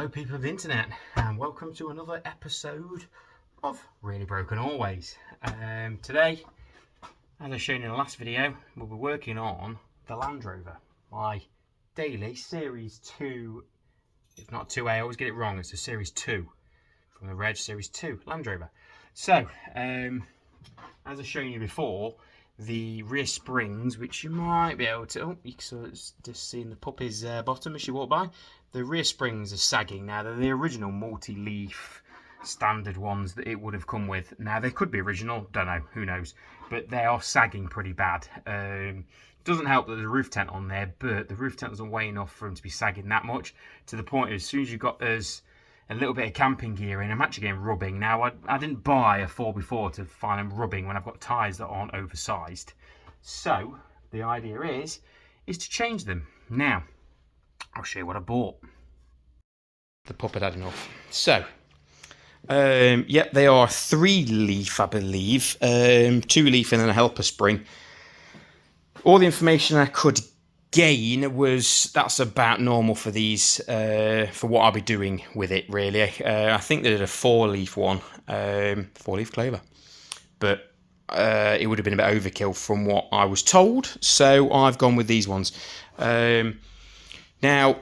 Hello people of the internet, and welcome to another episode of Really Broken Always. Today, as I shown in the last video, we'll be working on the Land Rover, my daily Series 2, if not 2A, I always get it wrong, it's a Series 2, from the Reg Series 2 Land Rover. So, as I've shown you before, the rear springs, which you might be able to, you can sort of just see in the puppy's bottom as you walk by, the rear springs are sagging. Now, they're the original multi-leaf standard ones that it would have come with. Now, they could be original, don't know, who knows, but they are sagging pretty bad. Doesn't help that there's a roof tent on there, but the roof tent doesn't weigh enough for them to be sagging that much, to the point as soon as you've got us a little bit of camping gear in, I'm actually getting rubbing. Now, I didn't buy a 4x4 to find them rubbing when I've got tyres that aren't oversized. So, the idea is to change them. Now, I'll show you what I bought. The puppet had enough. So, yep, they are 3-leaf, I believe. 2-leaf and then a helper spring. All the information I could gain was that's about normal for these, for what I'll be doing with it, really. I think they did a 4-leaf one, 4-leaf clover, but it would have been a bit overkill from what I was told, so I've gone with these ones. Now,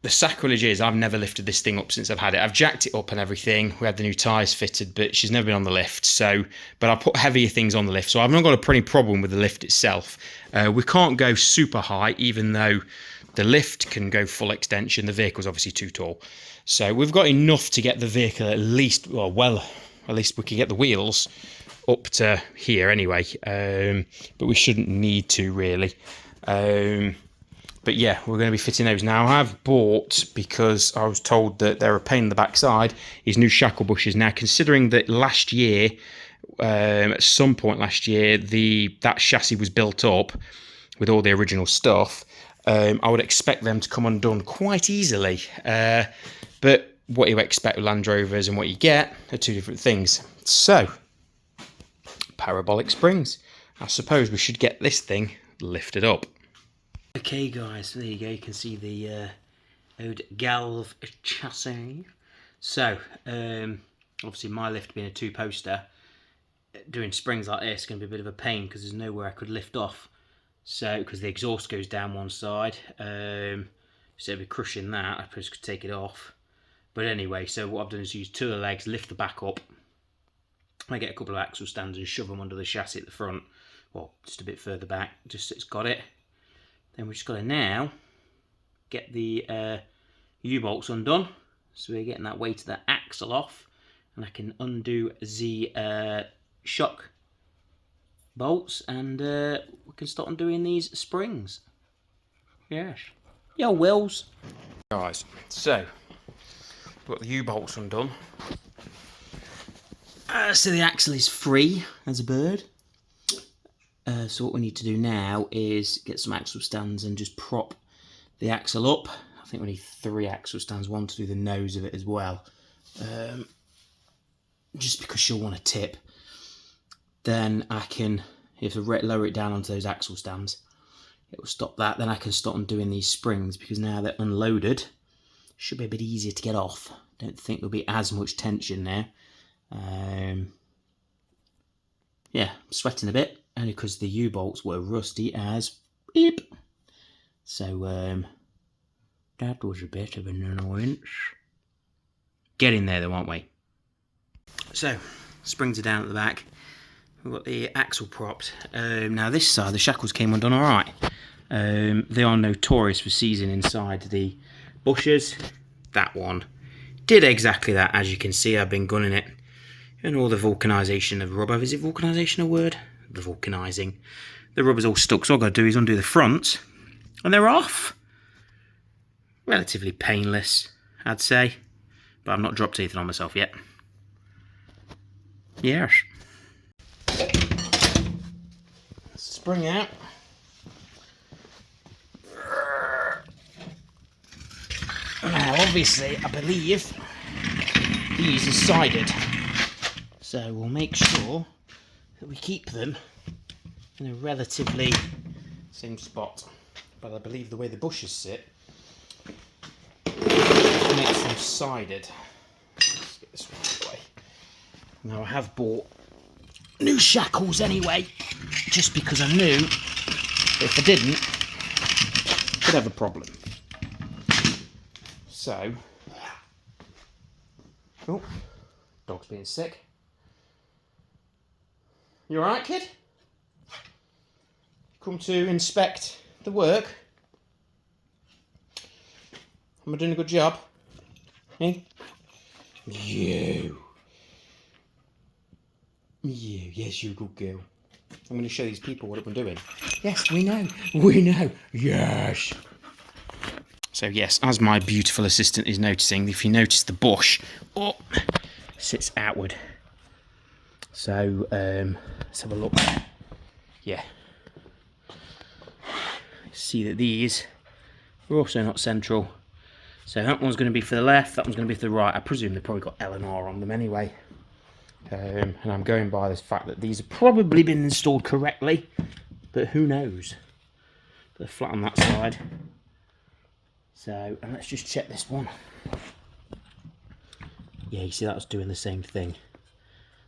the sacrilege is I've never lifted this thing up since I've had it. I've jacked it up and everything. We had the new tyres fitted, but she's never been on the lift. So, but I put heavier things on the lift, so I've not got any problem with the lift itself. We can't go super high, even though the lift can go full extension. The vehicle's obviously too tall. So we've got enough to get the vehicle at least, well, at least we can get the wheels up to here anyway. But we shouldn't need to really. But yeah, we're going to be fitting those. Now, I've bought, because I was told that they're a pain in the backside, these new shackle bushes. Now, considering that last year, at some point last year, that chassis was built up with all the original stuff, I would expect them to come undone quite easily. But what you expect with Land Rovers and what you get are two different things. So, parabolic springs. I suppose we should get this thing lifted up. Okay guys, so there you go, you can see the old Galv chassis. So, obviously my lift being a 2-poster, doing springs like this is going to be a bit of a pain because there's nowhere I could lift off. So, because the exhaust goes down one side, so it'd be crushing that, I suppose I could take it off. But anyway, so what I've done is use 2 of the legs, lift the back up, I get a couple of axle stands and shove them under the chassis at the front, well, just a bit further back, just so it's got it. Then we've just got to now get the U-bolts undone. So we're getting that weight of the axle off. And I can undo the shock bolts. And we can start undoing these springs. Yes. Yo, Wills. Guys, so we've got the U-bolts undone. So the axle is free as a bird. So what we need to do now is get some axle stands and just prop the axle up. I think we need 3 axle stands, one to do the nose of it as well. Just because she'll want to tip. Then I can, if I lower it down onto those axle stands, it will stop that. Then I can start undoing these springs because now they're unloaded. Should be a bit easier to get off. Don't think there'll be as much tension now. Yeah, I'm sweating a bit. Only because the U-bolts were rusty as beep. So, that was a bit of an annoyance. Getting there though, aren't we? So, springs are down at the back. We've got the axle propped. Now this side, the shackles came undone alright. They are notorious for seizing inside the bushes. That one did exactly that. As you can see, I've been gunning it. And all the vulcanisation of rubber. Is it vulcanisation a word? The vulcanising. The rubber's all stuck, so all I've got to do is undo the front, and they're off. Relatively painless, I'd say, but I've not dropped anything on myself yet. Yes. Spring out. Now, obviously, I believe these are sided, so we'll make sure that we keep them in a relatively same spot. But I believe the way the bushes sit, makes them sided. Let's get this one out of the way. Now I have bought new shackles anyway, just because I knew if I didn't, I could have a problem. So, oh, dog's being sick. You alright, kid? Come to inspect the work? Am I doing a good job? Hey? You. Yes, you're a good girl. I'm going to show these people what I've been doing. Yes, we know. We know. Yes. So yes, as my beautiful assistant is noticing, if you notice the bush, sits outward. So, let's have a look. Yeah. See that these are also not central. So that one's going to be for the left, that one's going to be for the right. I presume they've probably got L and R on them anyway. And I'm going by this fact that these have probably been installed correctly, but who knows? They're flat on that side. So, and let's just check this one. Yeah, you see that was doing the same thing.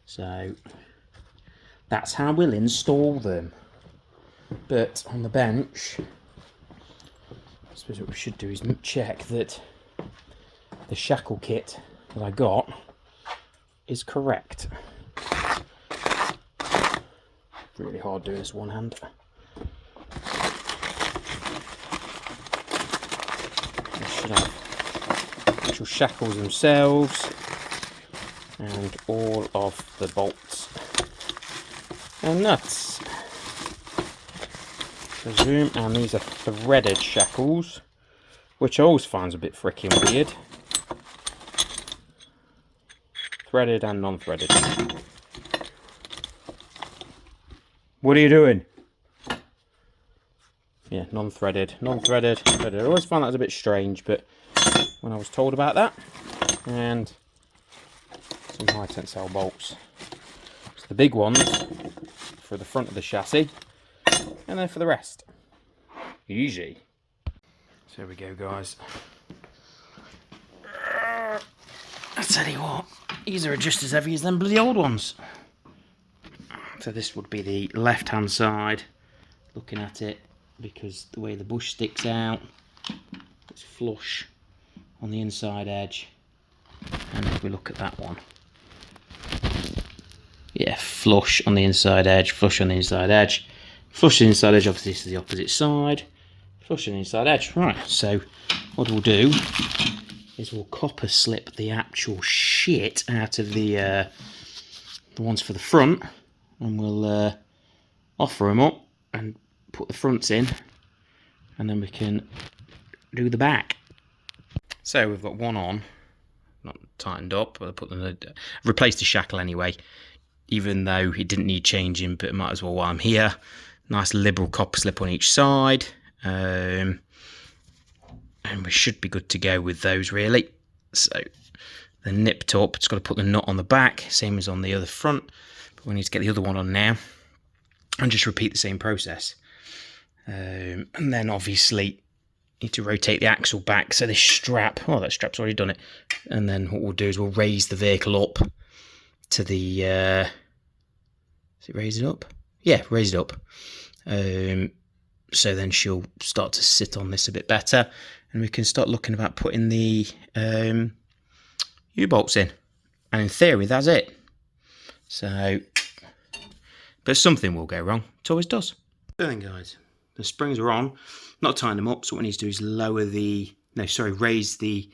So, that's how we'll install them. But on the bench, I suppose what we should do is check that the shackle kit that I got is correct. Really hard doing this one hand. I should have actual shackles themselves and all of the bolts and nuts. Presume, and these are threaded shackles, which I always find a bit freaking weird. Threaded and non-threaded. What are you doing? Yeah, non-threaded, threaded. I always find that a bit strange, but when I was told about that, and some high tensile bolts. So the big ones for the front of the chassis, and then for the rest. Easy. So here we go, guys. I tell you what, these are just as heavy as them bloody old ones. So this would be the left hand side, looking at it, because the way the bush sticks out, it's flush on the inside edge. And if we look at that one, yeah, flush on the inside edge, flush on the inside edge, flush on the inside edge. Obviously this is the opposite side, flush on the inside edge. Right, so what we'll do is we'll copper slip the actual shit out of the ones for the front, and we'll offer them up and put the fronts in, and then we can do the back. So we've got one on, not tightened up, but I put them, replaced the shackle anyway, even though it didn't need changing, but it might as well while I'm here. Nice liberal copper slip on each side, and we should be good to go with those really. So they're nipped up, just got to put the nut on the back, same as on the other front, but we need to get the other one on now and just repeat the same process. And then obviously need to rotate the axle back, so this strap, oh, that strap's already done it, and then what we'll do is we'll raise the vehicle up to the is it raise it up? Yeah, raise it up. So then she'll start to sit on this a bit better, and we can start looking about putting the U-bolts in, and in theory that's it. So, but something will go wrong, it always does. So then guys, the springs are on, not tying them up, so what we need to do is raise the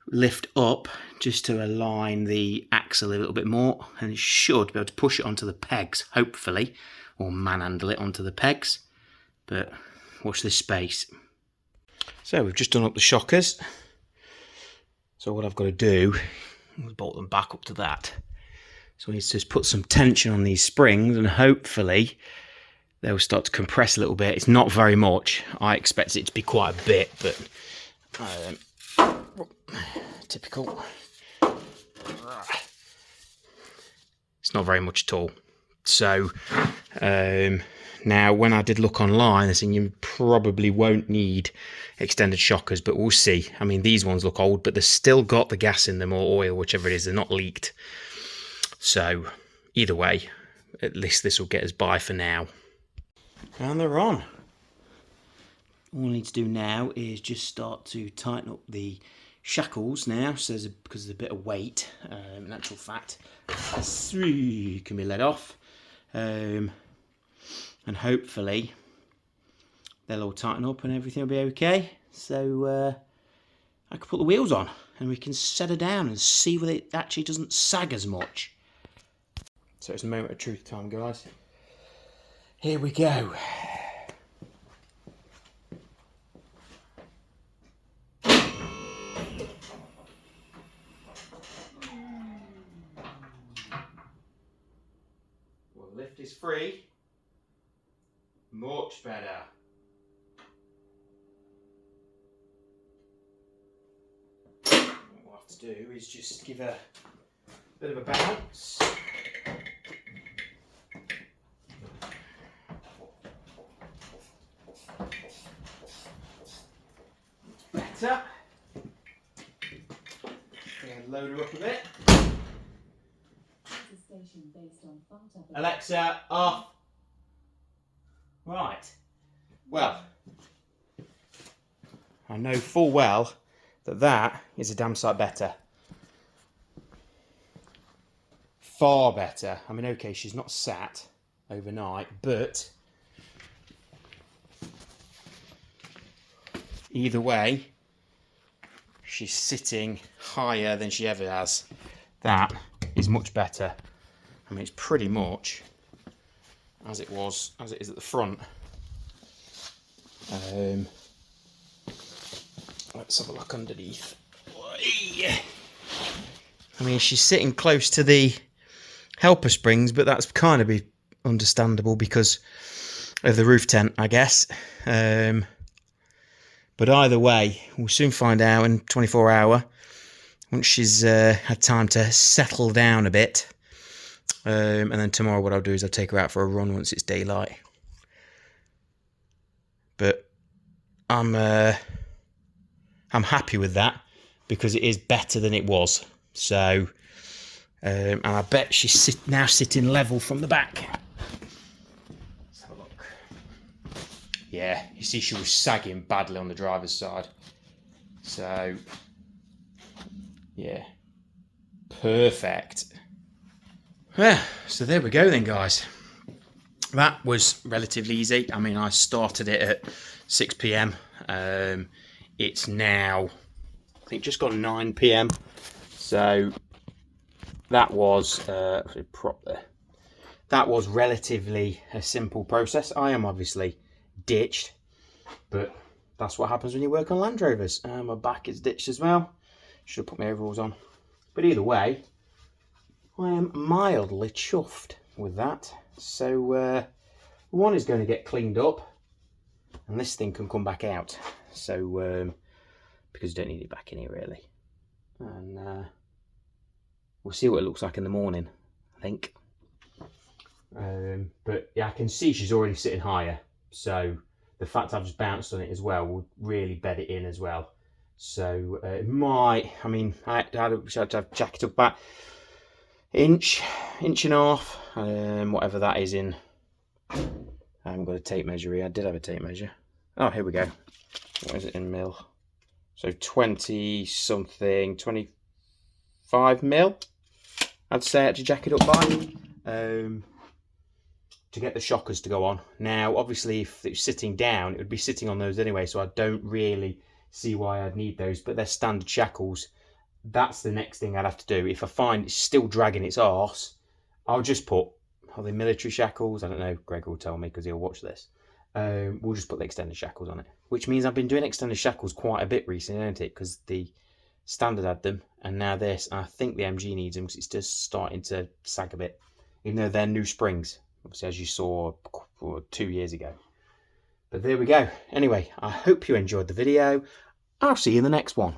lift up just to align the axle a little bit more, and it should be able to push it onto the pegs, hopefully, or manhandle it onto the pegs, but watch this space. So we've just done up the shockers, so what I've got to do is bolt them back up to that. So we need to just put some tension on these springs, and hopefully they'll start to compress a little bit. It's not very much. I expect it to be quite a bit, but typical. It's not very much at all. So Now, when I did look online, they're saying you probably won't need extended shockers, but we'll see. I mean, these ones look old, but they've still got the gas in them, or oil, whichever it is. They're not leaked. So, either way, at least this will get us by for now. And they're on. All we need to do now is just start to tighten up the shackles now, so because there's a bit of weight, in actual fact, can be let off. And hopefully they'll all tighten up and everything will be okay. So I can put the wheels on and we can set her down and see whether it actually doesn't sag as much. So it's a moment of truth time, guys. Here we go. Well, the lift is free. Much better. What we'll have to do is just give a bit of a bounce. Better. And load her up a bit. Alexa, off. Right. Well, I know full well that that is a damn sight better. Far better. I mean, okay, she's not sat overnight, but either way, she's sitting higher than she ever has. That is much better. I mean, it's pretty much as it is at the front. Let's have a look underneath. I mean, she's sitting close to the helper springs, but that's kind of be understandable because of the roof tent, I guess. But either way, we'll soon find out in 24 hours, once she's had time to settle down a bit. And then tomorrow what I'll do is I'll take her out for a run once it's daylight. But I'm happy with that because it is better than it was. So, and I bet she's now sitting level from the back. Let's have a look. Yeah, you see she was sagging badly on the driver's side. So, yeah, perfect. Yeah, so there we go then, guys. That was relatively easy. I mean, I started it at 6 p.m. It's now, I think, just gone 9 p.m. So that was prop there. That was relatively a simple process. I am obviously ditched, but that's what happens when you work on Land Rovers. My back is ditched as well. Should have put my overalls on. But either way, I am mildly chuffed with that. So one is going to get cleaned up and this thing can come back out. So because you don't need it back in here really. And we'll see what it looks like in the morning, I think. But yeah, I can see she's already sitting higher. So the fact I've just bounced on it as well will really bed it in as well. So it might, I mean, I had to jack it up about inch and a half, whatever that is in. I haven't got a tape measure here. I did have a tape measure. Oh, here we go. What is it in mil? So 20 something, 25 mil, I'd say, I had to jack it up by, to get the shockers to go on. Now, obviously, if it was sitting down, it would be sitting on those anyway, so I don't really see why I'd need those, but they're standard shackles. That's the next thing I'd have to do. If I find it's still dragging its arse, I'll just put, are they military shackles? I don't know, Greg will tell me because he'll watch this. We'll just put the extended shackles on it, which means I've been doing extended shackles quite a bit recently, hasn't it? Because the standard had them, and now this. I think the MG needs them because it's just starting to sag a bit, even though they're new springs, obviously, as you saw 2 years ago. But there we go. Anyway, I hope you enjoyed the video. I'll see you in the next one.